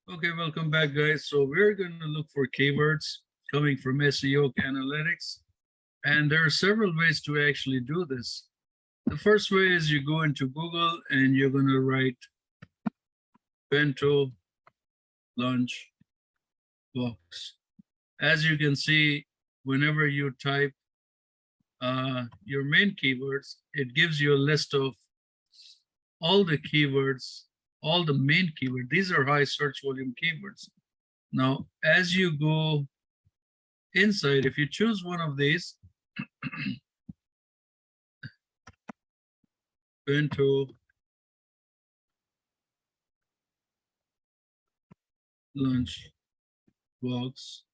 Okay, welcome back, guys. So we're going to look for keywords coming from SEO analytics. And there are several ways to actually do this. The first way is you go into Google and you're going to write bento lunch box. As you can see, whenever you type your main keywords, it gives you a list of all the keywords, all the main keywords. These are high search volume keywords. Now, as you go inside, if you choose one of these, bento lunch box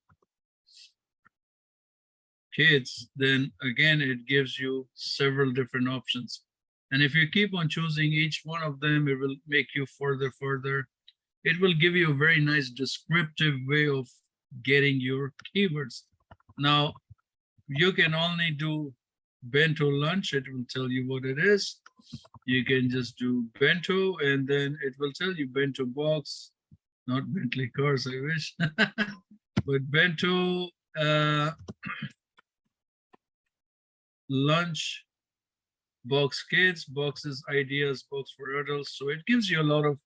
kids, then again, it gives you several different options. And if you keep on choosing each one of them, it will make you further. It will give you a very nice descriptive way of getting your keywords. Now, you can only do bento lunch. It will tell you what it is. You can just do bento and then it will tell you bento box, not Bentley cars, I wish. But bento lunch box kids, boxes, ideas, box for adults. So it gives you a lot of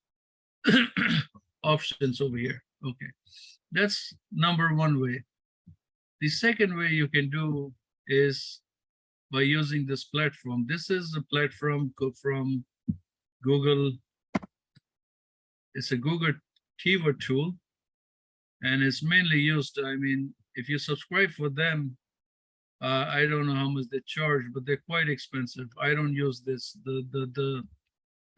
options over here. Okay, that's number one way. The second way you can do is by using this platform. This is a platform from Google. It's a Google keyword tool, and it's mainly used. I mean, if you subscribe for them, I don't know how much they charge, but they're quite expensive. I don't use this. The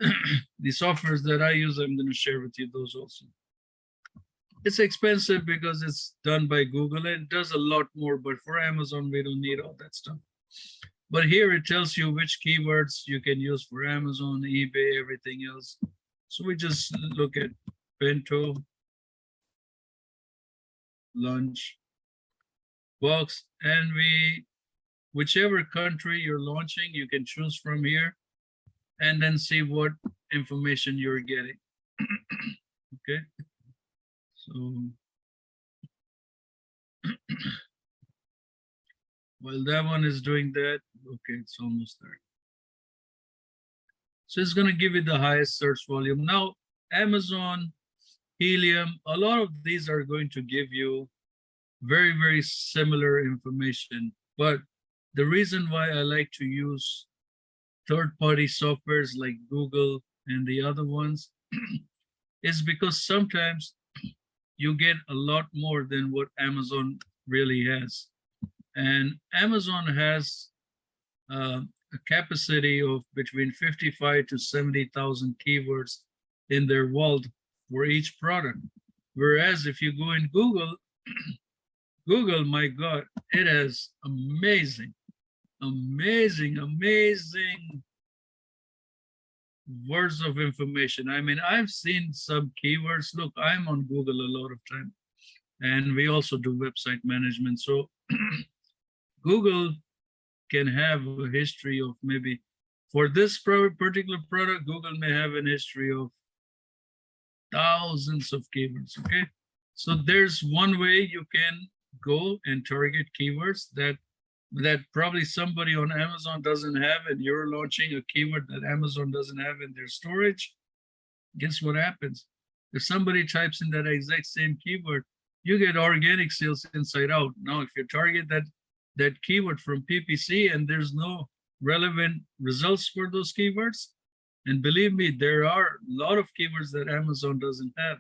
the softwares that I use, I'm going to share with you those also. It's expensive because it's done by Google. It does a lot more, but for Amazon, we don't need all that stuff. But here it tells you which keywords you can use for Amazon, eBay, everything else. So we just look at bento lunch box, and whichever country you're launching, you can choose from here and then see what information you're getting. Okay, so while that one is doing that, okay, it's almost there. So it's going to give you the highest search volume. Now, Amazon, Helium, a lot of these are going to give you very similar information. But the reason why I like to use third-party softwares like Google and the other ones is because sometimes you get a lot more than what Amazon really has. And Amazon has a capacity of between 55 to 70,000 keywords in their vault for each product. Whereas if you go in Google, Google, my God, it has amazing words of information. I mean, I've seen some keywords. Look, I'm on Google a lot of time, and we also do website management. So Google can have a history of maybe, for this particular product, Google may have an history of thousands of keywords, okay? So there's one way you can go and target keywords that probably somebody on Amazon doesn't have, and you're launching a keyword that Amazon doesn't have in their storage. Guess what happens? If somebody types in that exact same keyword, you get organic sales inside out. Now, if you target that keyword from PPC and there's no relevant results for those keywords, and believe me, there are a lot of keywords that Amazon doesn't have.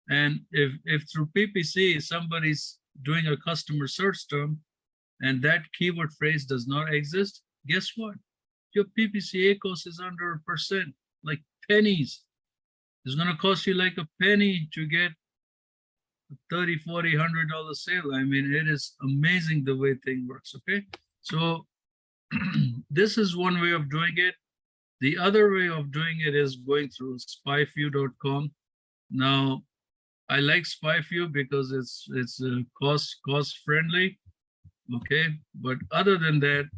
And if through PPC somebody's doing a customer search term and that keyword phrase does not exist, guess what? Your PPC cost is under 1%, like pennies. It's going to cost you like a penny to get a $30, $40, $100 sale. I mean, it is amazing the way thing works, okay? So this is one way of doing it. The other way of doing it is going through spyview.com. Now, I like SpyView because it's cost friendly. Okay, but other than that,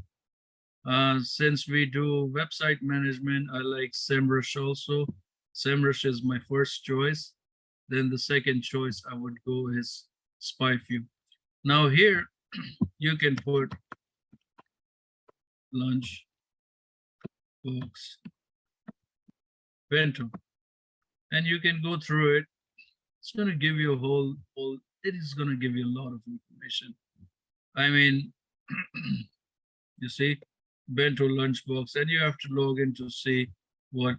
since we do website management, I like SEMrush also. SEMrush is my first choice. then the second choice I would go is Spy View. Now here you can put lunch box bento, and you can go through it. It's going to give you a whole, it is going to give you a lot of information. I mean, you see, bento lunchbox, and you have to log in to see what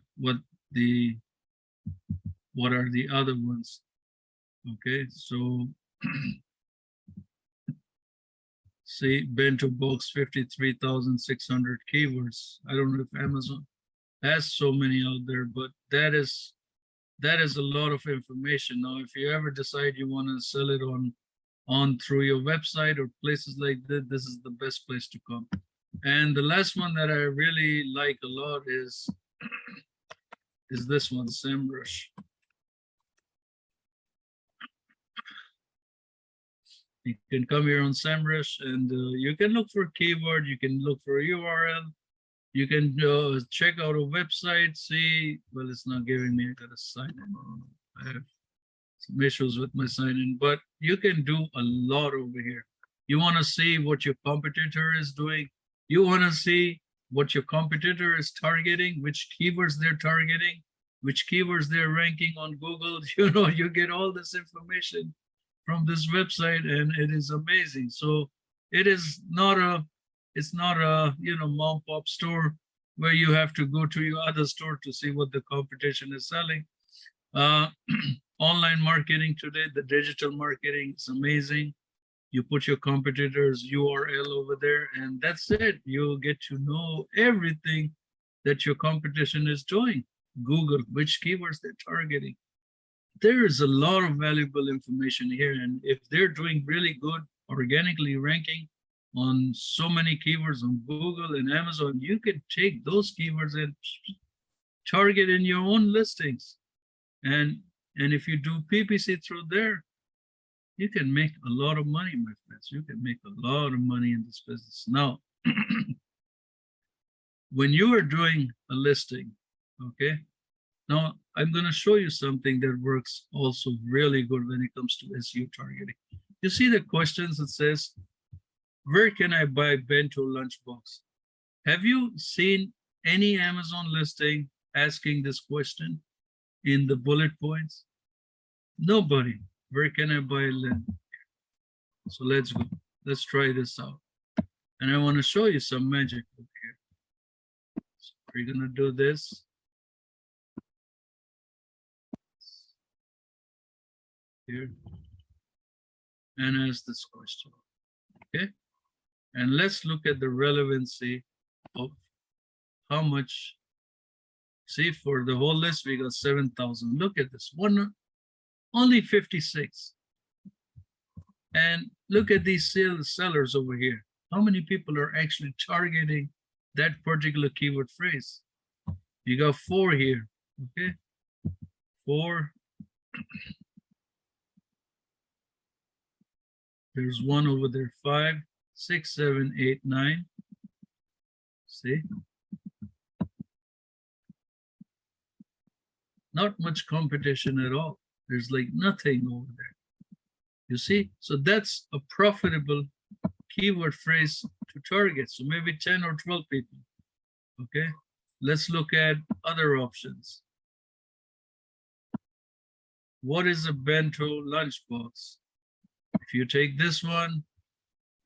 are the other ones. Okay, so see, bento box 53,600 keywords. I don't know if Amazon has so many out there, but that is a lot of information. Now, if you ever decide you want to sell it on through your website or places like this is the best place to come. And the last one that I really like a lot is this one, SEMrush. You can come here on SEMrush and you can look for a keyword, you can look for a URL, you can check out a website, see, well, it's not giving me, I gotta sign in. I have some issues with my sign in, but you can do a lot over here. You want to see what your competitor is doing. You want to see what your competitor is targeting, which keywords they're targeting, which keywords they're ranking on Google. You know, you get all this information from this website, and it is amazing. So it is not a, it's not a, you know, mom pop store where you have to go to your other store to see what the competition is selling. Online marketing today, the digital marketing is amazing. You put your competitor's URL over there, and that's it. You'll get to know everything that your competition is doing. Google, which keywords they're targeting. There is a lot of valuable information here, and if they're doing really good organically ranking on so many keywords on Google and Amazon, you can take those keywords and target in your own listings. And if you do PPC through there, you can make a lot of money, my friends. You can make a lot of money in this business. Now, when you are doing a listing, okay, now I'm going to show you something that works also really good when it comes to SEO targeting. You see the questions that says, where can I buy bento lunchbox? Have you seen any Amazon listing asking this question in the bullet points? Nobody. Where can I buy a lens? So let's go. Let's try this out. And I want to show you some magic over here. So we're going to do this. Here. And ask this question. Okay. And let's look at the relevancy of how much. See, for the whole list, we got 7,000. Look at this one. Only 56. And look at these sellers over here. How many people are actually targeting that particular keyword phrase? You got 4 here, okay? 4. There's 1 over there, 5, 6, 7, 8, 9. See? Not much competition at all. There's like nothing over there. You see? So that's a profitable keyword phrase to target. So maybe 10 or 12 people. Okay. Let's look at other options. What is a bento lunchbox? If you take this one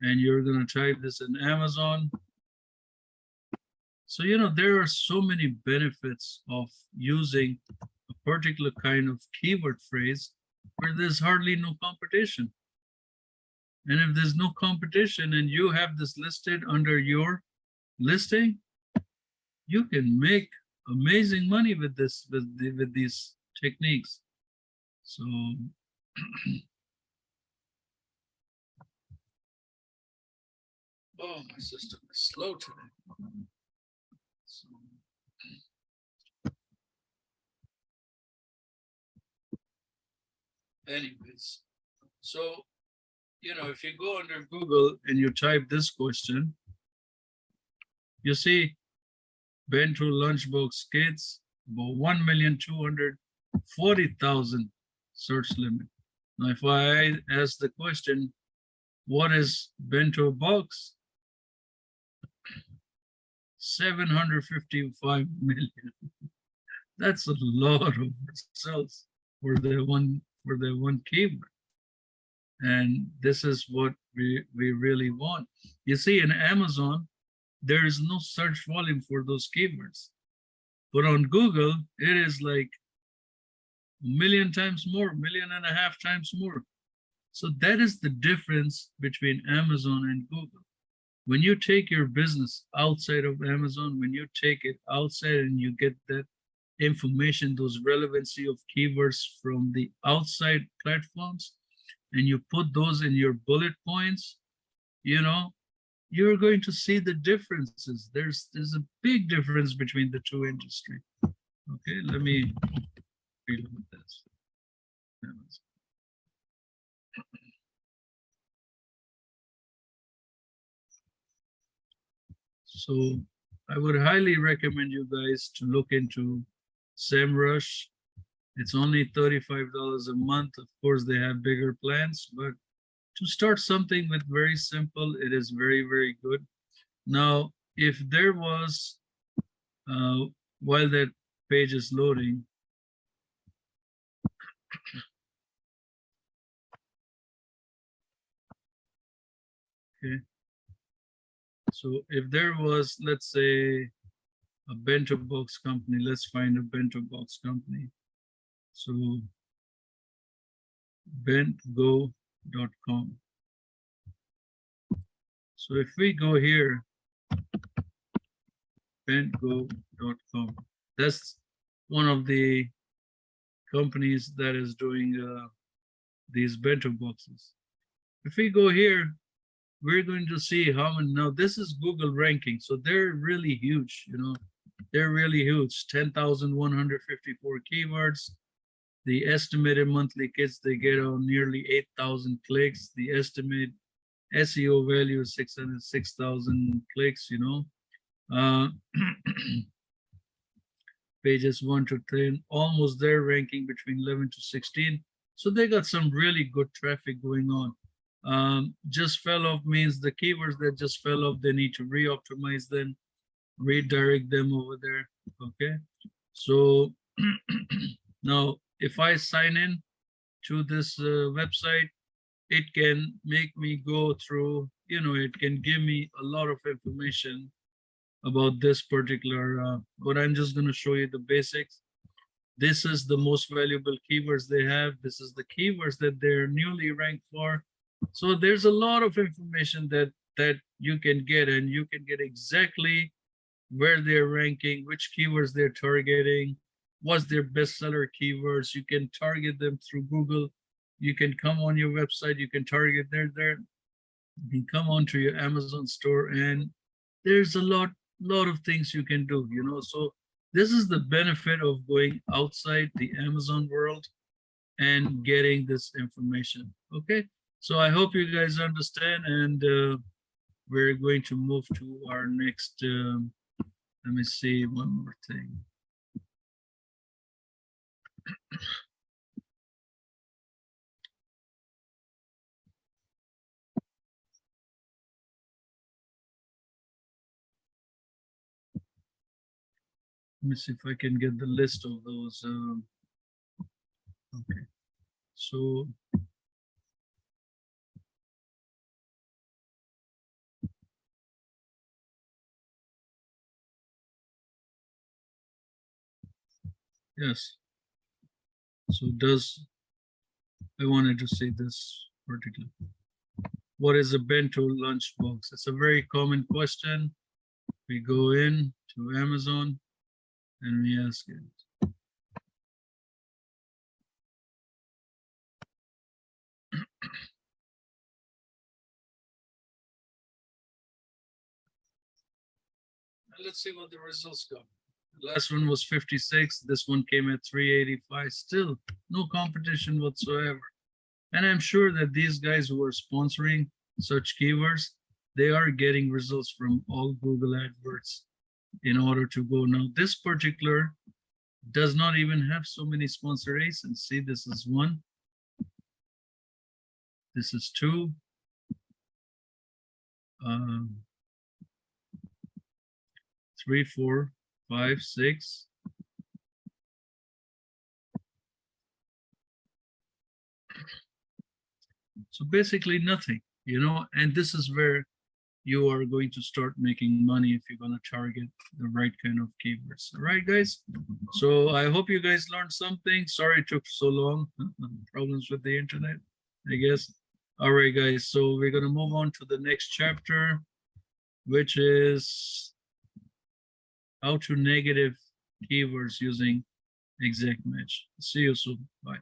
and you're going to type this in Amazon. So, you know, there are so many benefits of using a particular kind of keyword phrase where there's hardly no competition. And if there's no competition and you have this listed under your listing, you can make amazing money with this, with these techniques. So oh, my system is slow today. So, anyways, so, you know, if you go under Google and you type this question, you see bento lunchbox kids, about 1,240,000 search limit. Now, if I ask the question, what is bento box? 755 million. That's a lot of results for the one keyword. And this is what we really want. You see, in Amazon, there is no search volume for those keywords. But on Google, it is like 1,000,000 times more, 1.5 million times more. So that is the difference between Amazon and Google. When you take your business outside of Amazon, when you take it outside and you get that information, those relevancy of keywords from the outside platforms, and you put those in your bullet points, you know, you're going to see the differences. There's a big difference between the two industries. Okay, let me reload this. So I would highly recommend you guys to look into SEMrush. It's only $35 a month. Of course, they have bigger plans, but to start something with very simple, it is very, very good. Now, if there was, while that page is loading, okay. So if there was, let's say, a bento box company, let's find a bento box company. So bentgo.com. So if we go here, bentgo.com, that's one of the companies that is doing these bento boxes. If we go here, we're going to see how many. Now this is Google ranking, so they're really huge, you know, they're really huge. 10,154 keywords. The estimated monthly hits they get on nearly 8,000 clicks. The estimate SEO value is 606,000 clicks, you know. Pages 1 to 10, almost there, ranking between 11 to 16. So they got some really good traffic going on. Just fell off means the keywords that just fell off, they need to re-optimize them, redirect them over there. Okay. So now if I sign in to this website, it can make me go through, you know, it can give me a lot of information about this particular, but I'm just going to show you the basics. This is the most valuable keywords they have. This is the keywords that they're newly ranked for. So there's a lot of information that you can get, and you can get exactly where they're ranking, which keywords they're targeting, what's their bestseller keywords. You can target them through Google. You can come on your website, you can target there. You can come onto your Amazon store, and there's a lot of things you can do, you know. So this is the benefit of going outside the Amazon world and getting this information. Okay, so I hope you guys understand, and we're going to move to our next, let me see, one more thing. Let me see if I can get the list of those. Okay, so yes, so I wanted to say this particular. What is a bento lunch box? It's a very common question. We go in to Amazon and we ask it. Let's see what the results come. The last one was 56. This one came at 385. Still no competition whatsoever. And I'm sure that these guys who are sponsoring such keywords, they are getting results from all Google AdWords in order to go. Now, this particular does not even have so many sponsor ASINs. See, this is 1. This is 2. 3, 4, 5, 6. So basically nothing, you know, and this is where you are going to start making money if you're going to target the right kind of keywords. All right, guys. So I hope you guys learned something. Sorry it took so long. Problems with the internet, I guess. All right, guys. So we're going to move on to the next chapter, which is how to negative keywords using exact match. See you soon. Bye.